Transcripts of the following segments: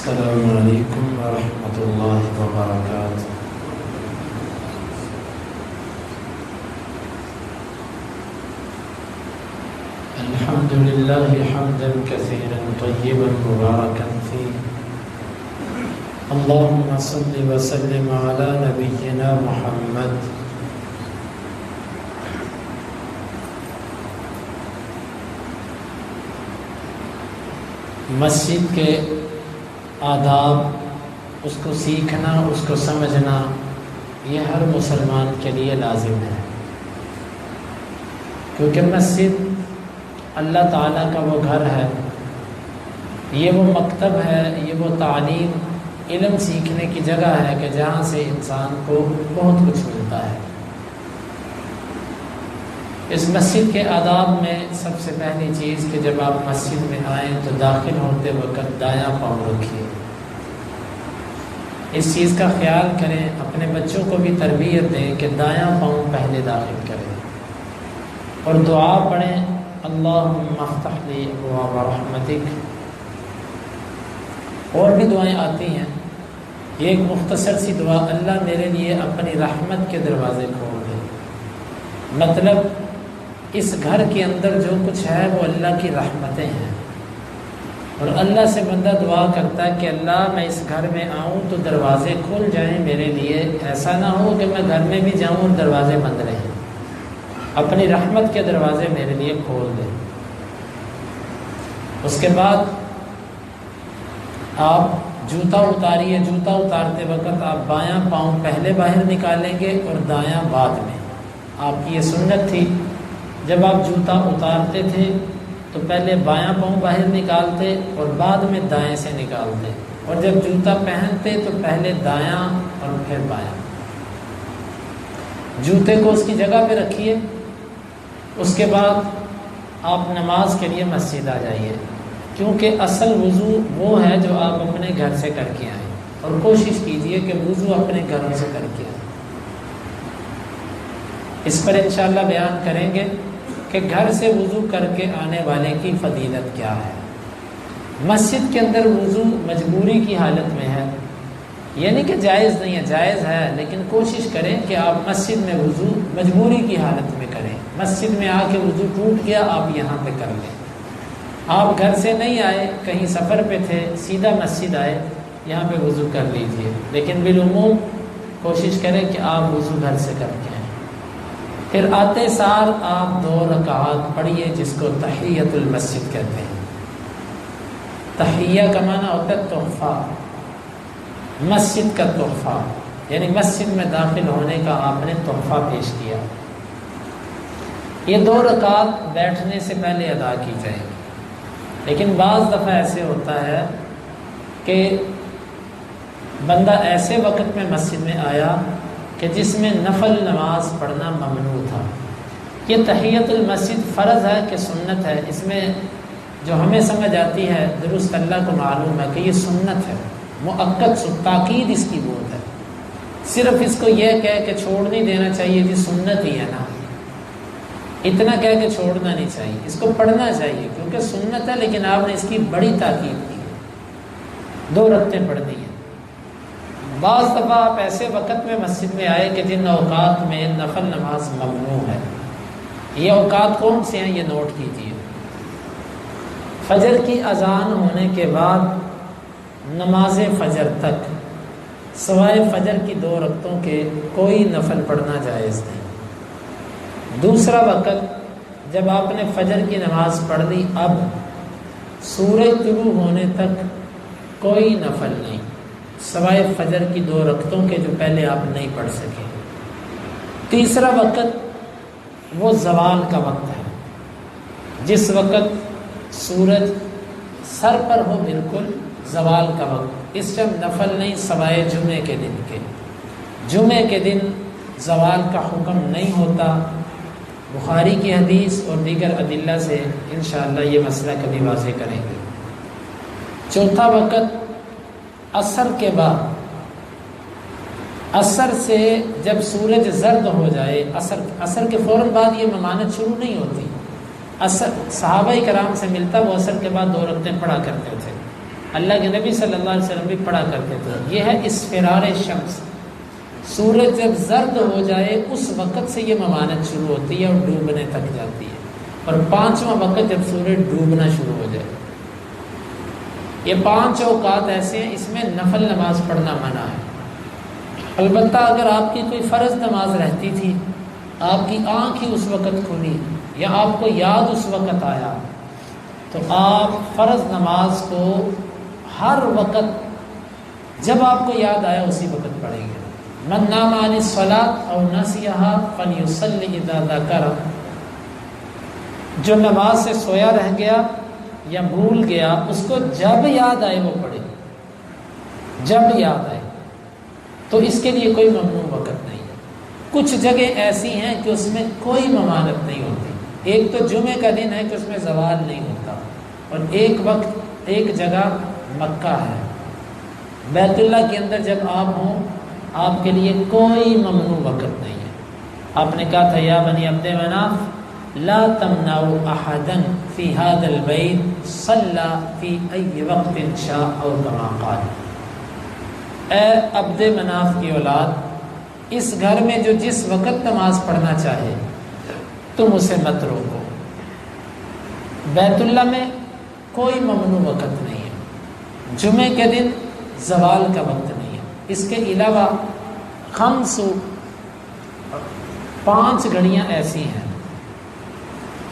السلام علیکم ورحمۃ اللہ وبرکاتہ۔ الحمد للہ حمدا کثیرا طیبا مبارکا فیہ، اللہم صل وسلم علی نبینا محمد۔ مسجد کے آداب، اس کو سیکھنا، اس کو سمجھنا، یہ ہر مسلمان کے لیے لازم ہے، کیونکہ مسجد اللہ تعالیٰ کا وہ گھر ہے، یہ وہ مکتب ہے، یہ وہ تعلیم، علم سیکھنے کی جگہ ہے کہ جہاں سے انسان کو بہت کچھ ملتا ہے۔ اس مسجد کے آداب میں سب سے پہلی چیز کہ جب آپ مسجد میں آئیں تو داخل ہوتے وقت دایاں پاؤں رکھیے۔ اس چیز کا خیال کریں، اپنے بچوں کو بھی تربیت دیں کہ دایاں پاؤں پہلے داخل کریں، اور دعا پڑھیں، اللہم افتح لی ابواب رحمتک۔ اور بھی دعائیں آتی ہیں، یہ ایک مختصر سی دعا، اللہ میرے لیے اپنی رحمت کے دروازے کھول دے۔ مطلب اس گھر کے اندر جو کچھ ہے وہ اللہ کی رحمتیں ہیں، اور اللہ سے بندہ دعا کرتا ہے کہ اللہ میں اس گھر میں آؤں تو دروازے کھل جائیں میرے لیے، ایسا نہ ہو کہ میں گھر میں بھی جاؤں اور دروازے بند رہیں، اپنی رحمت کے دروازے میرے لیے کھول دیں۔ اس کے بعد آپ جوتا اتاریے، جوتا اتارتے وقت آپ بایاں پاؤں پہلے باہر نکالیں گے اور دایاں بعد میں۔ آپ کی یہ سنت تھی، جب آپ جوتا اتارتے تھے تو پہلے بایاں پاؤں باہر نکالتے اور بعد میں دائیں سے نکالتے، اور جب جوتا پہنتے تو پہلے دایاں اور پھر بایاں۔ جوتے کو اس کی جگہ پہ رکھیے، اس کے بعد آپ نماز کے لیے مسجد آ جائیے، کیونکہ اصل وضو وہ ہے جو آپ اپنے گھر سے کر کے آئیں، اور کوشش کیجئے کہ وضو اپنے گھروں سے کر کے آئیں۔ اس پر انشاءاللہ بیان کریں گے کہ گھر سے وضو کر کے آنے والے کی فضیلت کیا ہے۔ مسجد کے اندر وضو مجبوری کی حالت میں ہے، یعنی کہ جائز نہیں ہے، جائز ہے، لیکن کوشش کریں کہ آپ مسجد میں وضو مجبوری کی حالت میں کریں۔ مسجد میں آ کے وضو ٹوٹ گیا، آپ یہاں پہ کر لیں۔ آپ گھر سے نہیں آئے، کہیں سفر پہ تھے، سیدھا مسجد آئے، یہاں پہ وضو کر لیجئے، لیکن بالعموم کوشش کریں کہ آپ وضو گھر سے کر کے آئیں۔ پھر آتے سار آپ 2 رکعات پڑھیے، جس کو تحیۃ المسجد کہتے ہیں۔ تحیہ کا معنی ہوتا ہے تحفہ، مسجد کا تحفہ، یعنی مسجد میں داخل ہونے کا آپ نے تحفہ پیش کیا۔ یہ 2 رکعات بیٹھنے سے پہلے ادا کی جائیں گی، لیکن بعض دفعہ ایسے ہوتا ہے کہ بندہ ایسے وقت میں مسجد میں آیا کہ جس میں نفل نماز پڑھنا ممنوع تھا۔ یہ تحیۃ المسجد فرض ہے کہ سنت ہے، اس میں جو ہمیں سمجھ آتی ہے، درست اللہ کو معلوم ہے کہ یہ سنت ہے، مؤکد تاکید اس کی بہت ہے۔ صرف اس کو یہ کہہ کہ چھوڑ نہیں دینا چاہیے جی سنت ہی ہے نا، اتنا کہہ کے چھوڑنا نہیں چاہیے، اس کو پڑھنا چاہیے کیونکہ سنت ہے، لیکن آپ نے اس کی بڑی تاکید کی، 2 رکعتیں پڑھنی ہیں۔ بعض دفعہ آپ ایسے وقت میں مسجد میں آئے کہ جن اوقات میں نفل نماز ممنوع ہے۔ یہ اوقات کون سے ہیں، یہ نوٹ کیجیے۔ فجر کی اذان ہونے کے بعد نماز فجر تک سوائے فجر کی 2 رکعتوں کے کوئی نفل پڑھنا جائز نہیں۔ دوسرا وقت جب آپ نے فجر کی نماز پڑھ لی، اب سورج طلوع ہونے تک کوئی نفل نہیں، سوائے فجر کی 2 رکعتوں کے جو پہلے آپ نہیں پڑھ سکے۔ تیسرا وقت وہ زوال کا وقت ہے، جس وقت سورج سر پر ہو، بالکل زوال کا وقت، اس ٹائم نفل نہیں سوائے جمعے کے دن کے۔ جمعے کے دن زوال کا حکم نہیں ہوتا، بخاری کی حدیث اور دیگر ادلہ سے انشاءاللہ یہ مسئلہ کبھی واضح کریں گے۔ چوتھا وقت عصر کے بعد، عصر سے جب سورج زرد ہو جائے، عصر کے فوراً بعد یہ ممانعت شروع نہیں ہوتی۔ عصر صحابہ کرام سے ملتا، وہ عصر کے بعد 2 رکعتیں پڑھا کرتے تھے۔ اللہ کے نبی صلی اللہ علیہ وسلم بھی پڑھا کرتے تھے. یہ ہے اسفرار شمس. سورج جب زرد ہو جائے اس وقت سے یہ ممانت شروع ہوتی ہے اور ڈوبنے تک جاتی ہے. اور 5واں وقت جب سورج ڈوبنا شروع ہو جائے. یہ 5 اوقات ایسے ہیں اس میں نفل نماز پڑھنا منع ہے. البتہ اگر آپ کی کوئی فرض نماز رہتی تھی، آپ کی آنکھ ہی اس وقت کھلی یا آپ کو یاد اس وقت آیا، تو آپ فرض نماز کو ہر وقت جب آپ کو یاد آیا اسی وقت پڑھیں گے. من نام عن الصلاۃ او نسیها فلیصلی اذا ذکر. جو نماز سے سویا رہ گیا یا بھول گیا اس کو جب یاد آئے وہ پڑھے، جب یاد آئے. تو اس کے لیے کوئی ممنوع وقت نہیں ہے. کچھ جگہ ایسی ہیں کہ اس میں کوئی ممانت نہیں ہوتی. ایک تو جمعے کا دن ہے کہ اس میں زوال نہیں ہوتا، اور ایک وقت ایک جگہ مکہ ہے. بیت اللہ کے اندر جب آپ ہوں آپ کے لیے کوئی ممنوع وقت نہیں ہے. آپ نے کہا تھا یا بنی عبد مناف لا تمنعوا احدا فی هذا البیت صلی فی ای وقت شاء او کما قال. اے عبد مناف کی اولاد، اس گھر میں جو جس وقت نماز پڑھنا چاہے تم اسے مت روکو. بیت اللہ میں کوئی ممنوع وقت نہیں ہے. جمعے کے دن زوال کا وقت نہیں ہے. اس کے علاوہ 5 گھڑیاں ایسی ہیں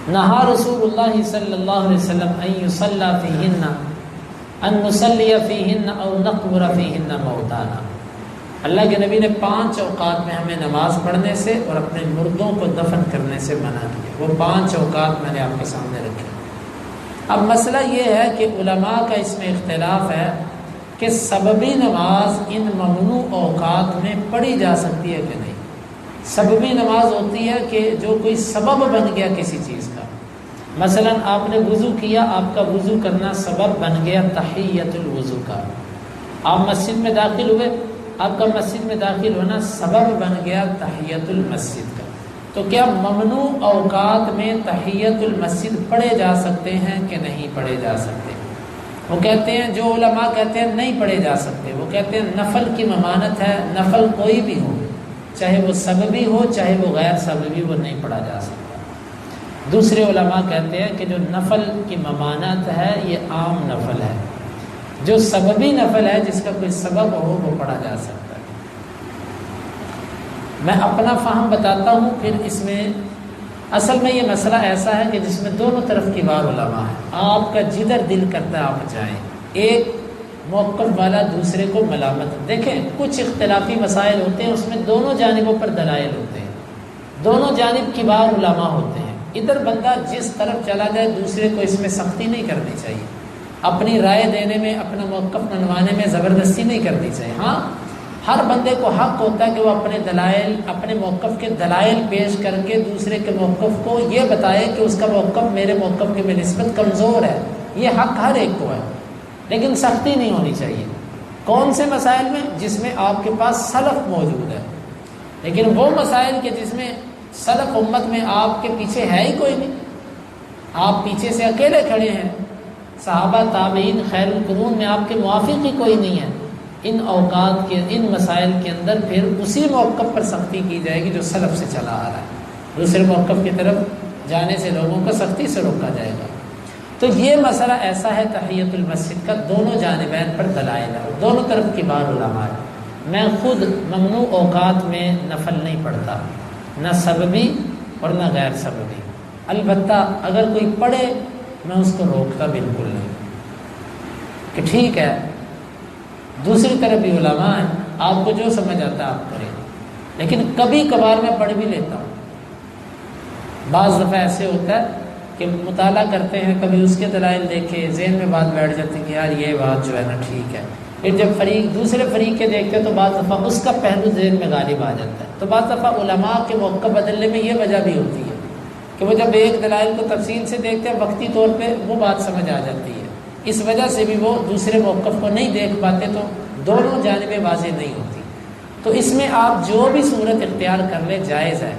نہا رسول اللہ صلی اللہ علیہ وسلم ان یصلی فیہن ان نصلی فیہن او نقبر فیہن موتانا. اللہ کے نبی نے 5 اوقات میں ہمیں نماز پڑھنے سے اور اپنے مردوں کو دفن کرنے سے منع کیا. وہ 5 اوقات میں نے آپ کے سامنے رکھے. اب مسئلہ یہ ہے کہ علماء کا اس میں اختلاف ہے کہ سببی نماز ان ممنوع اوقات میں پڑھی جا سکتی ہے کہ نہیں. سببی نماز ہوتی ہے کہ جو کوئی سبب بن گیا کسی چیز کا. مثلا آپ نے وضو کیا، آپ کا وضو کرنا سبب بن گیا تحیۃ الوضو کا. آپ مسجد میں داخل ہوئے، آپ کا مسجد میں داخل ہونا سبب بن گیا تحیۃ المسجد کا. تو کیا ممنوع اوقات میں تحیۃ المسجد پڑھے جا سکتے ہیں کہ نہیں پڑھے جا سکتے؟ وہ کہتے ہیں، جو علماء کہتے ہیں نہیں پڑھے جا سکتے، وہ کہتے ہیں نفل کی ممانت ہے. نفل کوئی بھی ہو، چاہے وہ سببی ہو چاہے وہ غیر سببی، وہ نہیں پڑھا جا سکتا. دوسرے علماء کہتے ہیں کہ جو نفل کی ممانت ہے یہ عام نفل ہے. جو سببی نفل ہے جس کا کوئی سبب ہو وہ پڑھا جا سکتا ہے. میں اپنا فہم بتاتا ہوں، پھر اس میں اصل میں یہ مسئلہ ایسا ہے کہ جس میں دونوں طرف کی بار علماء ہے. آپ کا جدھر دل کرتا ہے آپ جائیں. ایک موقف والا دوسرے کو ملامت. دیکھیں کچھ اختلافی مسائل ہوتے ہیں اس میں دونوں جانبوں پر دلائل ہوتے ہیں، دونوں جانب کی بار علماء ہوتے ہیں. ادھر بندہ جس طرف چلا جائے دوسرے کو اس میں سختی نہیں کرنی چاہیے. اپنی رائے دینے میں، اپنا موقف منوانے میں زبردستی نہیں کرنی چاہیے. ہاں ہر بندے کو حق ہوتا ہے کہ وہ اپنے دلائل، اپنے موقف کے دلائل پیش کر کے دوسرے کے موقف کو یہ بتائے کہ اس کا موقف میرے موقف کے نسبت کمزور ہے. یہ حق ہر ایک کو ہے، لیکن سختی نہیں ہونی چاہیے. کون سے مسائل میں؟ جس میں آپ کے پاس سلف موجود ہے. لیکن وہ مسائل کے جس میں سلف امت میں آپ کے پیچھے ہے ہی کوئی نہیں، آپ پیچھے سے اکیلے کھڑے ہیں. صحابہ تابعین خیر القرون میں آپ کے موافق ہی کوئی نہیں ہے. ان اوقات کے، ان مسائل کے اندر پھر اسی موقف پر سختی کی جائے گی جو سلف سے چلا آ رہا ہے. دوسرے موقف کی طرف جانے سے لوگوں کو سختی سے روکا جائے گا. تو یہ مسئلہ ایسا ہے تحیۃ المسجد کا، دونوں جانبین پر دلائل ہے، دونوں طرف کی بار علماء ہے. میں خود ممنوع اوقات میں نفل نہیں پڑھتا، نہ سببی اور نہ غیر سببی. البتہ اگر کوئی پڑھے میں اس کو روکتا بالکل نہیں کہ ٹھیک ہے. دوسری طرف بھی علماء ہیں، آپ کو جو سمجھ آتا ہے آپ کریں. لیکن کبھی کبھار میں پڑھ بھی لیتا ہوں. بعض دفعہ ایسے ہوتا ہے کہ مطالعہ کرتے ہیں، کبھی اس کے دلائل دیکھے، ذہن میں بات بیٹھ جاتی کہ یار یہ بات جو ہے نا ٹھیک ہے. پھر جب دوسرے فریق کے دیکھتے تو بعض دفعہ اس کا پہلو ذہن میں غالب آ جاتا ہے. تو بعض دفعہ علماء کے موقع بدلنے میں یہ وجہ بھی ہوتی ہے کہ وہ جب ایک دلائل کو تفصیل سے دیکھتے ہیں وقتی طور پہ وہ بات سمجھ آ جاتی ہے. اس وجہ سے بھی وہ دوسرے موقف کو نہیں دیکھ پاتے تو دونوں جانبیں واضح نہیں ہوتی. تو اس میں آپ جو بھی صورت اختیار کر لیں جائز ہے.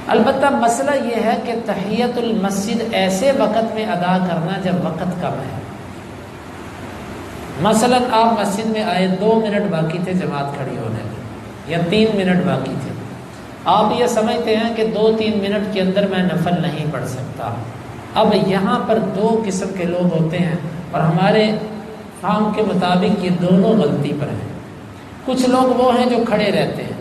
البتہ مسئلہ یہ ہے کہ تحیۃ المسجد ایسے وقت میں ادا کرنا جب وقت کم ہے. مثلا آپ مسجد میں آئے، 2 منٹ باقی تھے جماعت کھڑی ہونے میں، یا 3 منٹ باقی تھے، آپ یہ سمجھتے ہیں کہ 2-3 منٹ کے اندر میں نفل نہیں پڑھ سکتا۔ اب یہاں پر 2 قسم کے لوگ ہوتے ہیں، اور ہمارے فہم کے مطابق یہ دونوں غلطی پر ہیں۔ کچھ لوگ وہ ہیں جو کھڑے رہتے ہیں،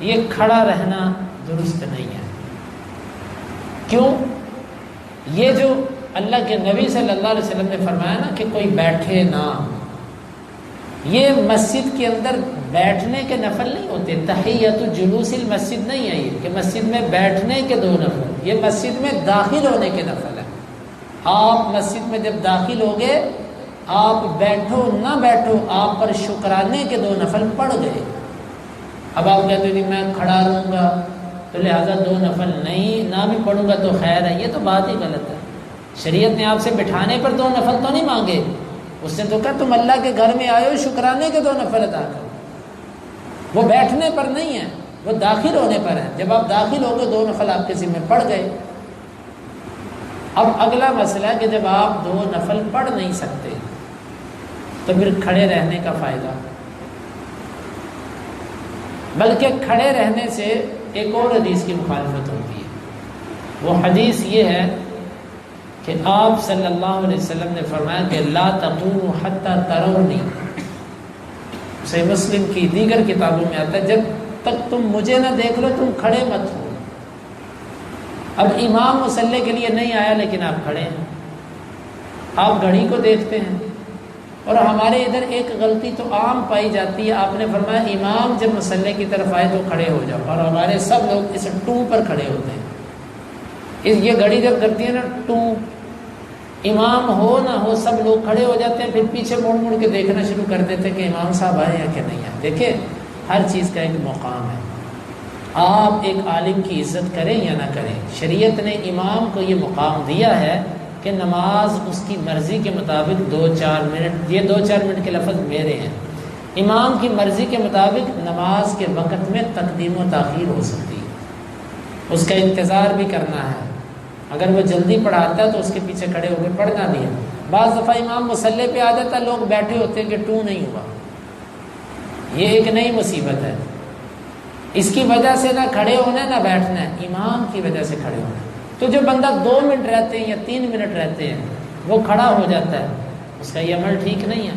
یہ کھڑا رہنا درست نہیں ہے۔ کیوں؟ یہ جو اللہ کے نبی صلی اللہ علیہ وسلم نے فرمایا نا کہ کوئی بیٹھے نہ، یہ مسجد کے اندر بیٹھنے کے نفل نہیں ہوتے، تحیۃ جلوس المسجد نہیں ہے یہ کہ مسجد میں بیٹھنے کے 2 نفل، یہ مسجد میں داخل ہونے کے نفل ہے۔ آپ مسجد میں جب داخل ہوگے، آپ بیٹھو نہ بیٹھو، آپ پر شکرانے کے 2 نفل پڑ گئے۔ اب آپ کہتے ہیں کہ میں کھڑا رہوں گا تو لہٰذا 2 نفل نہیں، نہ بھی پڑھوں گا تو خیر ہے، یہ تو بات ہی غلط ہے۔ شریعت نے آپ سے بٹھانے پر 2 نفل تو نہیں مانگے، اس نے تو کہا تم اللہ کے گھر میں آئے ہو، شکرانے کے 2 نفل ادا کرو۔ وہ بیٹھنے پر نہیں ہے، وہ داخل ہونے پر ہے۔ جب آپ داخل ہو گئے 2 نفل آپ کے ذمہ پڑ گئے۔ اب اگلا مسئلہ ہے کہ جب آپ 2 نفل پڑھ نہیں سکتے تو پھر کھڑے رہنے کا فائدہ، بلکہ کھڑے رہنے سے ایک اور حدیث کی مخالفت ہوتی ہے۔ وہ حدیث یہ ہے کہ آپ صلی اللہ علیہ وسلم نے فرمایا کہ لا تقوموا حتی ترونی، صحیح مسلم کی دیگر کتابوں میں آتا ہے جب تک تم مجھے نہ دیکھ لو تم کھڑے مت ہو۔ اب امام مصلی کے لیے نہیں آیا لیکن آپ کھڑے ہیں، آپ گھڑی کو دیکھتے ہیں، اور ہمارے ادھر ایک غلطی تو عام پائی جاتی ہے، آپ نے فرمایا امام جب مصلی کی طرف آئے تو کھڑے ہو جاؤ، اور ہمارے سب لوگ اس 2 پر کھڑے ہوتے ہیں۔ یہ گھڑی جب کرتی ہے نا 2، امام ہو نہ ہو سب لوگ کھڑے ہو جاتے ہیں، پھر پیچھے مڑ مڑ کے دیکھنا شروع کر دیتے ہیں کہ امام صاحب آئے ہیں کہ نہیں آئے۔ دیکھیں ہر چیز کا ایک مقام ہے، آپ ایک عالم کی عزت کریں یا نہ کریں، شریعت نے امام کو یہ مقام دیا ہے کہ نماز اس کی مرضی کے مطابق 2-4 منٹ، یہ 2-4 منٹ کے لفظ میرے ہیں، امام کی مرضی کے مطابق نماز کے وقت میں تقدیم و تاخیر ہو سکتی ہے، اس کا انتظار بھی کرنا ہے، اگر وہ جلدی پڑھاتا ہے تو اس کے پیچھے کھڑے ہو کے پڑھنا بھی ہے۔ بعض دفعہ امام مصلی پہ آ جاتا ہے، لوگ بیٹھے ہوتے ہیں کہ 2 نہیں ہوا، یہ ایک نئی مصیبت ہے۔ اس کی وجہ سے نہ کھڑے ہونا نہ بیٹھنا ہے، امام کی وجہ سے کھڑے ہونا ہے۔ تو جو بندہ 2 منٹ رہتے ہیں یا 3 منٹ رہتے ہیں وہ کھڑا ہو جاتا ہے، اس کا یہ عمل ٹھیک نہیں ہے۔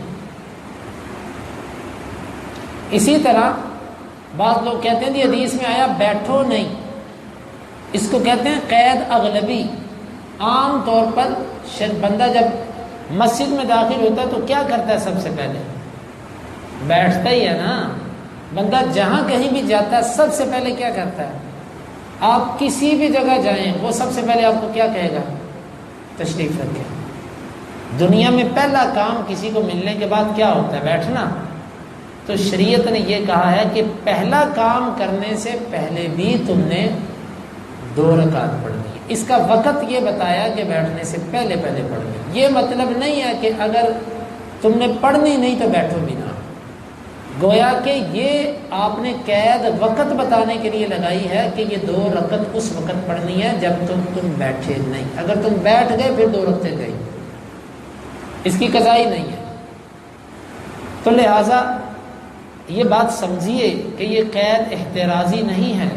اسی طرح بعض لوگ کہتے ہیں کہ حدیث میں آیا بیٹھو نہیں، اس کو کہتے ہیں قید اغلبی۔ عام طور پر بندہ جب مسجد میں داخل ہوتا ہے تو کیا کرتا ہے؟ سب سے پہلے بیٹھتا ہی ہے نا۔ بندہ جہاں کہیں بھی جاتا ہے سب سے پہلے کیا کرتا ہے؟ آپ کسی بھی جگہ جائیں وہ سب سے پہلے آپ کو کیا کہے گا؟ تشریف رکھیں۔ دنیا میں پہلا کام کسی کو ملنے کے بعد کیا ہوتا ہے؟ بیٹھنا۔ تو شریعت نے یہ کہا ہے کہ پہلا کام کرنے سے پہلے بھی تم نے 2 رکعت پڑھ لی، اس کا وقت یہ بتایا کہ بیٹھنے سے پہلے پڑھ لی۔ یہ مطلب نہیں ہے کہ اگر تم نے پڑھنی نہیں تو بیٹھو بھی نہ، گویا کہ یہ آپ نے قید وقت بتانے کے لیے لگائی ہے کہ یہ 2 رکعت اس وقت پڑھنی ہے جب تم بیٹھے نہیں۔ اگر تم بیٹھ گئے پھر 2 رکعتیں گئی، اس کی قضائی نہیں ہے۔ تو لہٰذا یہ بات سمجھیے کہ یہ قید احترازی نہیں ہے،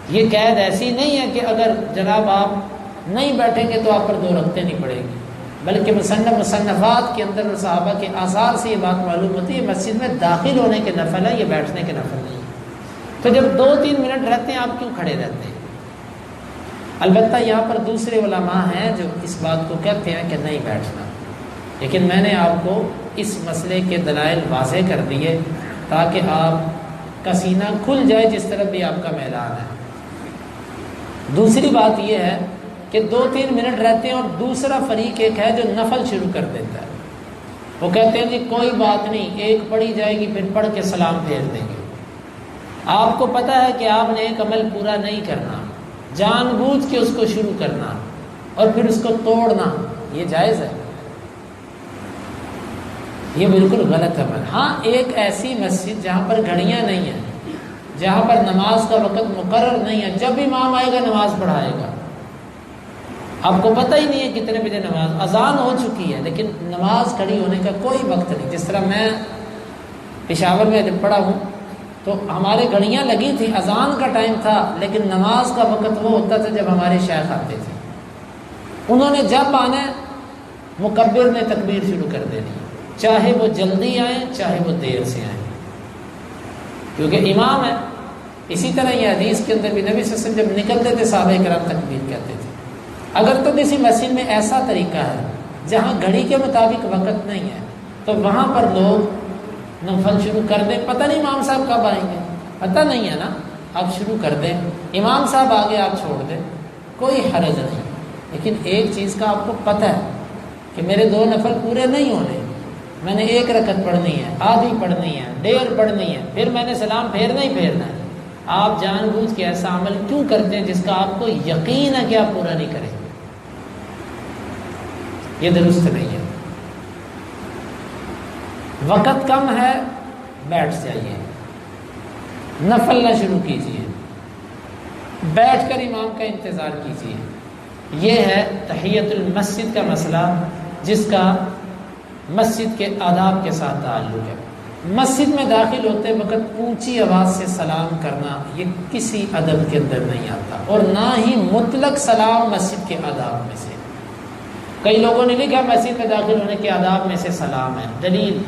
یہ قید ایسی نہیں ہے کہ اگر جناب آپ نہیں بیٹھیں گے تو آپ پر 2 رکعتیں نہیں پڑیں گی، بلکہ مصنفات کے اندر صحابہ کے آثار سے یہ بات معلوم ہوتی ہے مسجد میں داخل ہونے کے نفل ہے، یہ بیٹھنے کے نفل نہیں ہے۔ تو جب 2-3 منٹ رہتے ہیں آپ کیوں کھڑے رہتے ہیں؟ البتہ یہاں پر دوسرے علماء ہیں جو اس بات کو کہتے ہیں کہ نہیں بیٹھنا، لیکن میں نے آپ کو اس مسئلے کے دلائل واضح کر دیے تاکہ آپ کا سینہ کھل جائے جس طرح بھی آپ کا میدان ہے۔ دوسری بات یہ ہے کہ 2-3 منٹ رہتے ہیں اور دوسرا فریق ایک ہے جو نفل شروع کر دیتا ہے، وہ کہتے ہیں جی کوئی بات نہیں، ایک پڑھی جائے گی پھر پڑھ کے سلام پھیر دیں گے۔ آپ کو پتہ ہے کہ آپ نے ایک عمل پورا نہیں کرنا، جان بوجھ کے اس کو شروع کرنا اور پھر اس کو توڑنا، یہ جائز ہے؟ یہ بالکل غلط عمل۔ ہاں ایک ایسی مسجد جہاں پر گھڑیاں نہیں ہیں، جہاں پر نماز کا وقت مقرر نہیں ہے، جب امام آئے گا نماز پڑھائے گا، آپ کو پتہ ہی نہیں ہے کتنے بجے نماز، اذان ہو چکی ہے لیکن نماز کھڑی ہونے کا کوئی وقت نہیں۔ جس طرح میں پشاور میں جب پڑھا ہوں تو ہمارے گھڑیاں لگی تھی، اذان کا ٹائم تھا لیکن نماز کا وقت وہ ہوتا تھا جب ہمارے شیخ آتے تھے، انہوں نے جب آنا ہے مکبر نے تکبیر شروع کر دینی، چاہے وہ جلدی آئیں چاہے وہ دیر سے آئیں، کیونکہ امام ہے۔ اسی طرح یہ حدیث کے اندر بھی نبی صلی اللہ علیہ وسلم جب نکلتے تھے صحابہ کرام تکبیر کہتے تھے۔ اگر تو کسی مسجد میں ایسا طریقہ ہے جہاں گھڑی کے مطابق وقت نہیں ہے تو وہاں پر لوگ نفل شروع کر دیں، پتہ نہیں امام صاحب کب آئیں گے، پتہ نہیں ہے نا، آپ شروع کر دیں، امام صاحب آگے آپ چھوڑ دیں، کوئی حرج نہیں۔ لیکن ایک چیز کا آپ کو پتہ ہے کہ میرے 2 نفل پورے نہیں ہونے، میں نے 1 رکعت پڑھنی ہے، آدھی پڑھنی ہے، 1.5 پڑھنی ہے، پھر میں نے سلام پھیرنا ہی پھیرنا ہے۔ آپ جان بوجھ کے ایسا عمل کیوں کرتے ہیں جس کا آپ کو یقین ہے کہ آپ پورا نہیں کریں گے؟ یہ درست نہیں ہے۔ وقت کم ہے، بیٹھ جائیے، نفل نہ شروع کیجیے، بیٹھ کر امام کا انتظار کیجیے۔ یہ ہے تحیۃ المسجد کا مسئلہ جس کا مسجد کے آداب کے ساتھ تعلق ہے۔ مسجد میں داخل ہوتے وقت اونچی آواز سے سلام کرنا یہ کسی ادب کے اندر نہیں آتا، اور نہ ہی مطلق سلام مسجد کے آداب میں سے۔ کئی لوگوں نے لکھا مسجد میں داخل ہونے کے آداب میں سے سلام ہے، دلیل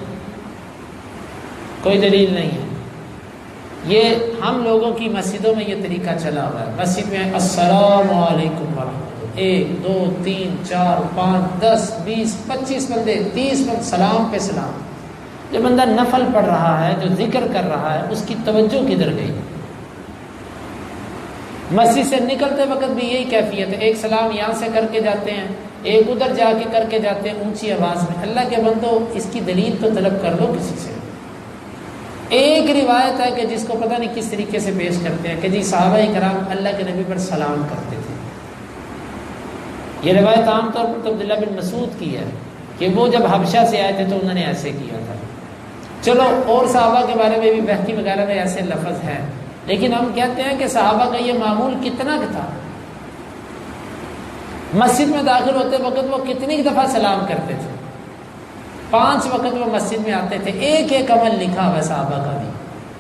کوئی دلیل نہیں ہے۔ یہ ہم لوگوں کی مسجدوں میں یہ طریقہ چلا ہوا ہے، مسجد میں السلام علیکم ورحمۃ اللہ، 1 2 3 4 5 10 20 25 بندے 30 بندے سلام پہ سلام۔ جو بندہ نفل پڑھ رہا ہے، جو ذکر کر رہا ہے، اس کی توجہ کدھر گئی؟ مسجد سے نکلتے وقت بھی یہی کیفیت ہے، ایک سلام یہاں سے کر کے جاتے ہیں، ایک ادھر جا کے کر کے جاتے ہیں اونچی آواز میں۔ اللہ کے بندو اس کی دلیل تو طلب کر لو کسی سے۔ ایک روایت ہے کہ جس کو پتہ نہیں کس طریقے سے پیش کرتے ہیں کہ جی صحابہ کرام اللہ کے نبی پر سلام کرتے تھے۔ یہ روایت عام طور پر تو عبداللہ بن مسعود کی ہے کہ وہ جب حبشہ سے آئے تھے تو انہوں نے ایسے کیا تھا۔ چلو اور صحابہ کے بارے میں بھی بحقی وغیرہ میں ایسے لفظ ہیں، لیکن ہم کہتے ہیں کہ صحابہ کا یہ معمول کتنا تھا، مسجد میں داخل ہوتے وقت وہ کتنی دفعہ سلام کرتے تھے۔ 5 وقت وہ مسجد میں آتے تھے، ایک ایک عمل لکھا ہوا صحابہ کا بھی،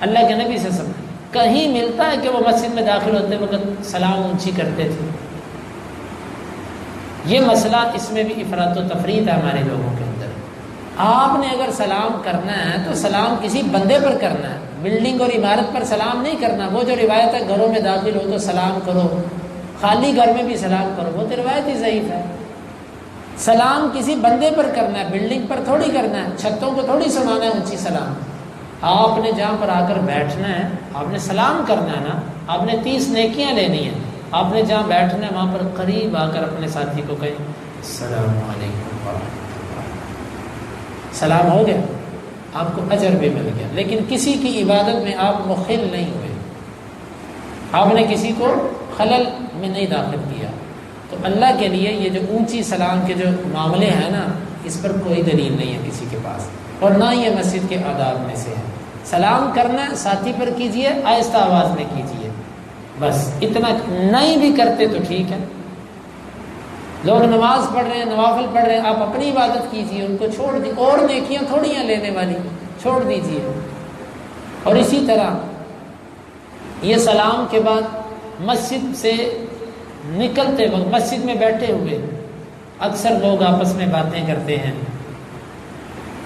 اللہ کے نبی سے سب کہیں ملتا ہے کہ وہ مسجد میں داخل ہوتے وقت سلام اونچی کرتے تھے؟ یہ مسئلہ اس میں بھی افراط و تفریط ہے ہمارے لوگوں کے اندر۔ آپ نے اگر سلام کرنا ہے تو سلام کسی بندے پر کرنا ہے، بلڈنگ اور عمارت پر سلام نہیں کرنا۔ وہ جو روایت ہے گھروں میں داخل ہو تو سلام کرو، خالی گھر میں بھی سلام کرو، وہ تو روایت ہی ضعیف ہے۔ سلام کسی بندے پر کرنا ہے، بلڈنگ پر تھوڑی کرنا ہے، چھتوں کو تھوڑی سنانا ہے اونچی سلام۔ آپ نے جہاں پر آ کر بیٹھنا ہے آپ نے سلام کرنا ہے نا، آپ نے 30 نیکیاں لینی ہیں۔ آپ نے جہاں بیٹھنا ہے وہاں پر قریب آ کر اپنے ساتھی کو کہیں السلام علیکم ورحمۃ اللہ، سلام ہو گیا، آپ کو اجر بھی مل گیا۔ لیکن کسی کی عبادت میں آپ مخل نہیں ہوئے، آپ نے کسی کو خلل میں نہیں داخل کیا۔ تو اللہ کے لیے یہ جو اونچی سلام کے جو معاملے ہیں نا، اس پر کوئی دلیل نہیں ہے کسی کے پاس، اور نہ یہ مسجد کے آداب میں سے ہے۔ سلام کرنا ساتھی پر کیجئے، آہستہ آواز میں کیجئے، بس اتنا۔ نہیں بھی کرتے تو ٹھیک ہے، لوگ نماز پڑھ رہے ہیں، نوافل پڑھ رہے ہیں، آپ اپنی عبادت کیجئے، ان کو چھوڑ دی، اور نیکیاں تھوڑی ہیں لینے والی، چھوڑ دیجئے۔ اور اسی طرح یہ سلام کے بعد مسجد سے نکلتے وقت مسجد میں بیٹھے ہوئے اکثر لوگ آپس میں باتیں کرتے ہیں،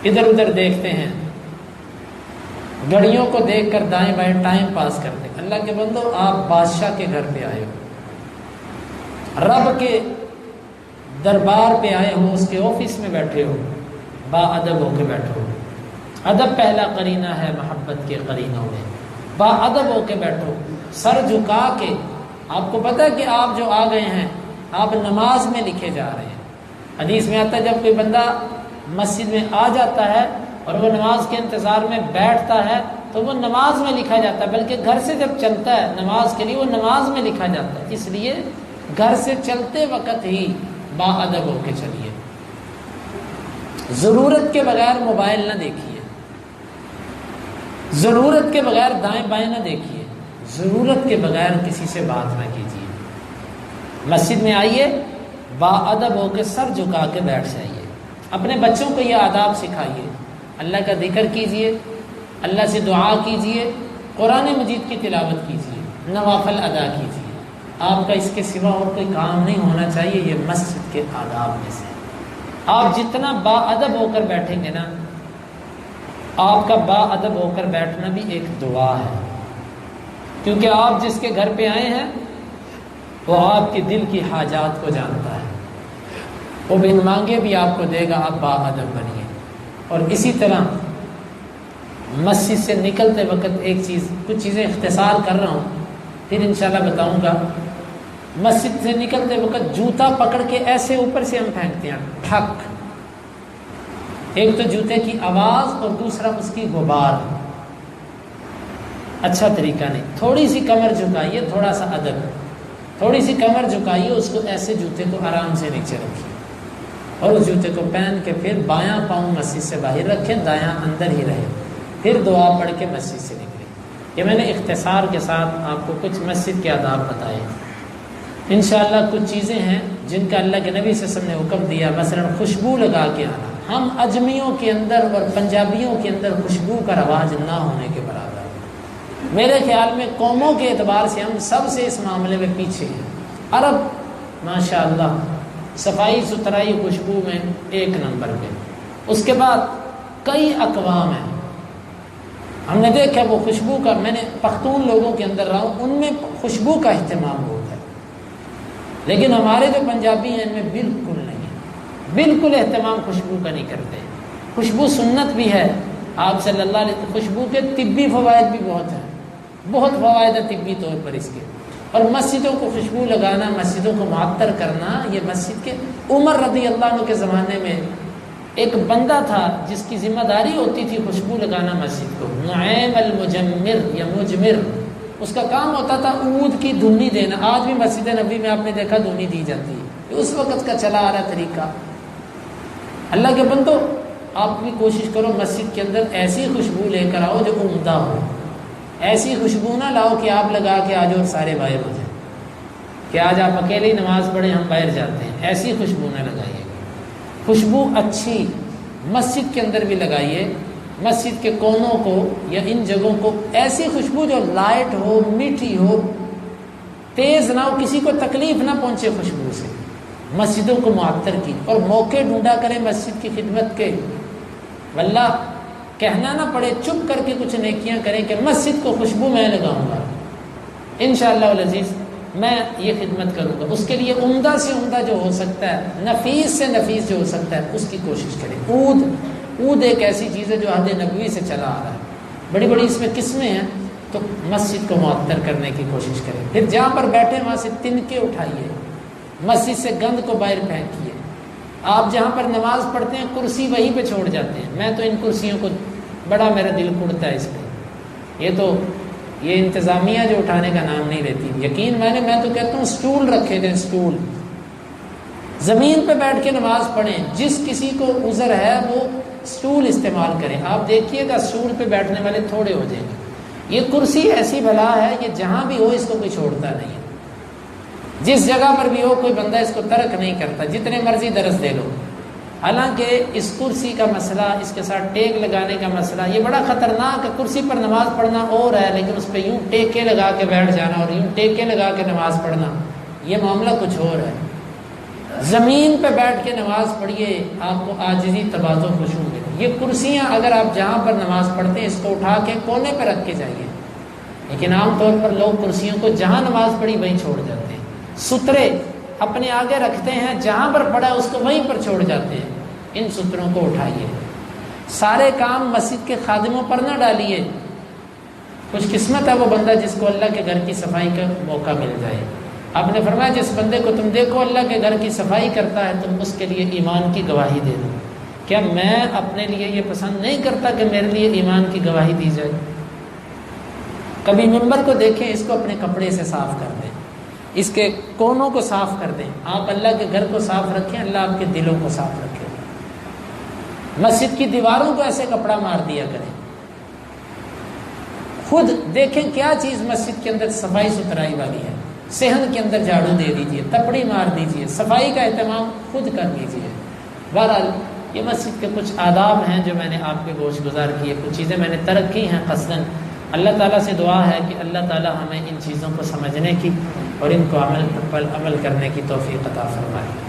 ادھر ادھر دیکھتے ہیں، گھڑیوں کو دیکھ کر دائیں بائیں ٹائم پاس کرتے ہیں۔ اللہ کے بندو، آپ بادشاہ کے گھر پہ آئے ہو، رب کے دربار پہ آئے ہو، اس کے آفس میں بیٹھے ہو، با ادب ہو کے بیٹھو۔ ادب پہلا قرینہ ہے محبت کے قرینوں میں، با ادب ہو کے بیٹھو، سر جھکا کے۔ آپ کو پتہ ہے کہ آپ جو آ گئے ہیں آپ نماز میں لکھے جا رہے ہیں۔ حدیث میں آتا ہے جب کوئی بندہ مسجد میں آ جاتا ہے اور وہ نماز کے انتظار میں بیٹھتا ہے تو وہ نماز میں لکھا جاتا ہے، بلکہ گھر سے جب چلتا ہے نماز کے لیے وہ نماز میں لکھا جاتا ہے۔ اس لیے گھر سے چلتے وقت ہی با ادب ہو کے چلیے، ضرورت کے بغیر موبائل نہ دیکھیے، ضرورت کے بغیر دائیں بائیں نہ دیکھیے، ضرورت کے بغیر کسی سے بات نہ کیجیے۔ مسجد میں آئیے، باادب ہو کے سر جھکا کے بیٹھ جائیے. اپنے بچوں کو یہ آداب سکھائیے. اللہ کا ذکر کیجئے، اللہ سے دعا کیجئے، قرآن مجید کی تلاوت کیجئے، نوافل ادا کیجئے. آپ کا اس کے سوا اور کوئی کام نہیں ہونا چاہیے. یہ مسجد کے آداب میں سے. آپ جتنا باادب ہو کر بیٹھیں گے نا، آپ کا باادب ہو کر بیٹھنا بھی ایک دعا ہے، کیونکہ آپ جس کے گھر پہ آئے ہیں وہ آپ کے دل کی حاجات کو جانتا ہے. وہ بن مانگے بھی آپ کو دے گا. آپ باادب بنیے. اور اسی طرح مسجد سے نکلتے وقت کچھ چیزیں اختصار کر رہا ہوں، پھر انشاءاللہ بتاؤں گا. مسجد سے نکلتے وقت جوتا پکڑ کے ایسے اوپر سے ہم پھینکتے ہیں، ٹھک. ایک تو جوتے کی آواز اور دوسرا اس کی غبار. اچھا طریقہ نہیں. تھوڑی سی کمر جھکائیے، تھوڑا سا ادب. تھوڑی سی کمر جھکائیے، اس کو ایسے جوتے کو آرام سے نیچے رکھیے اور اس جوتے کو پہن کے پھر بایاں پاؤں مسجد سے باہر رکھیں، دایاں اندر ہی رہے. پھر دعا پڑھ کے مسجد سے نکلیں. یہ میں نے اختصار کے ساتھ آپ کو کچھ مسجد کے آداب بتائے. انشاءاللہ کچھ چیزیں ہیں جن کا اللہ کے نبی صلی اللہ علیہ وسلم نے حکم دیا. مثلا خوشبو لگا کے آنا. ہم اجمیوں کے اندر اور پنجابیوں کے اندر خوشبو کا رواج نہ ہونے کے برابر. میرے خیال میں قوموں کے اعتبار سے ہم سب سے اس معاملے میں پیچھے ہیں. عرب ماشاءاللہ صفائی ستھرائی خوشبو میں ایک نمبر پہ. اس کے بعد کئی اقوام ہیں، ہم نے دیکھا وہ خوشبو کا. میں نے پختون لوگوں کے اندر رہا ہوں، ان میں خوشبو کا اہتمام بہت ہے. لیکن ہمارے جو پنجابی ہیں ان میں بالکل نہیں ہے. بالکل اہتمام خوشبو کا نہیں کرتے. خوشبو سنت بھی ہے. آپ صلی اللہ علیہ وسلم خوشبو کے طبی فوائد بھی بہت ہیں. بہت فوائد ہے طبی طور پر اس کے. اور مسجدوں کو خوشبو لگانا، مسجدوں کو معطر کرنا، یہ مسجد کے عمر رضی اللہ عنہ کے زمانے میں ایک بندہ تھا جس کی ذمہ داری ہوتی تھی خوشبو لگانا مسجد کو. نعیم المجمر یا مجمر، اس کا کام ہوتا تھا عود کی دھنی دینا. آج بھی مسجد نبی میں آپ نے دیکھا دھنی دی جاتی ہے. یہ اس وقت کا چلا آ رہا طریقہ. اللہ کے بندو، آپ بھی کوشش کرو مسجد کے اندر ایسی خوشبو لے کر آؤ جو عمدہ ہو. ایسی خوشبو نہ لاؤ کہ آپ لگا کے آج اور سارے باہر ہو جائیں، کہ آج آپ اکیلے ہی نماز پڑھیں ہم باہر جاتے ہیں. ایسی خوشبو نہ لگائیے. خوشبو اچھی مسجد کے اندر بھی لگائیے. مسجد کے کونوں کو یا ان جگہوں کو ایسی خوشبو جو لائٹ ہو، میٹھی ہو، تیز نہ ہو، کسی کو تکلیف نہ پہنچے خوشبو سے. مسجدوں کو معطر کی اور موقع ڈھونڈا کریں مسجد کی خدمت کے. واللہ کہنا نہ پڑے، چپ کر کے کچھ نیکیاں کریں کہ مسجد کو خوشبو میں لگاؤں گا. انشاءاللہ العزیز میں یہ خدمت کروں گا. اس کے لیے عمدہ سے عمدہ جو ہو سکتا ہے، نفیس سے نفیس جو ہو سکتا ہے، اس کی کوشش کریں. عود ایک ایسی چیز ہے جو عہد نبوی سے چلا آ رہا ہے. بڑی بڑی اس میں قسمیں ہیں، تو مسجد کو معطر کرنے کی کوشش کریں. پھر جہاں پر بیٹھے وہاں سے تنکے اٹھائیے. مسجد سے گند کو باہر پھینکیے. آپ جہاں پر نماز پڑھتے ہیں کرسی وہیں پہ چھوڑ جاتے ہیں. میں تو ان کرسیوں کو بڑا میرا دل کڑتا ہے اس پہ. یہ انتظامیہ جو اٹھانے کا نام نہیں لیتی. یقین میں تو کہتا ہوں سٹول رکھے تھے. سٹول زمین پہ بیٹھ کے نماز پڑھیں. جس کسی کو عذر ہے وہ سٹول استعمال کریں. آپ دیکھیے گا سٹول پہ بیٹھنے والے تھوڑے ہو جائیں گے. یہ کرسی ایسی بلا ہے کہ جہاں بھی ہو اس کو کوئی چھوڑتا نہیں. جس جگہ پر بھی ہو کوئی بندہ اس کو ترک نہیں کرتا، جتنے مرضی درس دے لو. حالانکہ اس کرسی کا مسئلہ، اس کے ساتھ ٹیک لگانے کا مسئلہ، یہ بڑا خطرناک ہے. کرسی پر نماز پڑھنا اور ہے، لیکن اس پہ یوں ٹیکے لگا کے بیٹھ جانا اور یوں ٹیکے لگا کے نماز پڑھنا، یہ معاملہ کچھ اور ہے. زمین پہ بیٹھ کے نماز پڑھیے، آپ کو عاجزی، تواضع، خشوع ملے. یہ کرسیاں اگر آپ جہاں پر نماز پڑھتے ہیں اس کو اٹھا کے کونے پہ رکھ کے جائیے. لیکن عام طور پر لوگ کرسیوں کو جہاں نماز پڑھی وہیں چھوڑ جاتے ہیں. سترے اپنے آگے رکھتے ہیں، جہاں پر پڑا اس کو وہیں پر چھوڑ جاتے ہیں. ان ستروں کو اٹھائیے. سارے کام مسجد کے خادموں پر نہ ڈالیے. خوش قسمت ہے وہ بندہ جس کو اللہ کے گھر کی صفائی کا موقع مل جائے. آپ نے فرمایا جس بندے کو تم دیکھو اللہ کے گھر کی صفائی کرتا ہے تم اس کے لیے ایمان کی گواہی دے دو. کیا میں اپنے لیے یہ پسند نہیں کرتا کہ میرے لیے ایمان کی گواہی دی جائے؟ کبھی ممبر کو دیکھیں، اس کو اپنے کپڑے سے صاف کر دیں، اس کے کونوں کو صاف کر دیں. آپ اللہ کے گھر کو صاف رکھیں، اللہ آپ کے دلوں کو صاف رکھے. مسجد کی دیواروں کو ایسے کپڑا مار دیا کریں. خود دیکھیں کیا چیز مسجد کے اندر صفائی ستھرائی والی ہے. صحن کے اندر جھاڑو دے دیجئے، تپڑی مار دیجئے، صفائی کا اہتمام خود کر لیجئے۔ بہرحال یہ مسجد کے کچھ آداب ہیں جو میں نے آپ کے گوش گزار کیے، کچھ چیزیں میں نے ترک کی ہیں قصداً۔ اللہ تعالیٰ سے دعا ہے کہ اللہ تعالیٰ ہمیں ان چیزوں کو سمجھنے کی اور ان کو عمل کرنے کی توفیق عطا فرمائے۔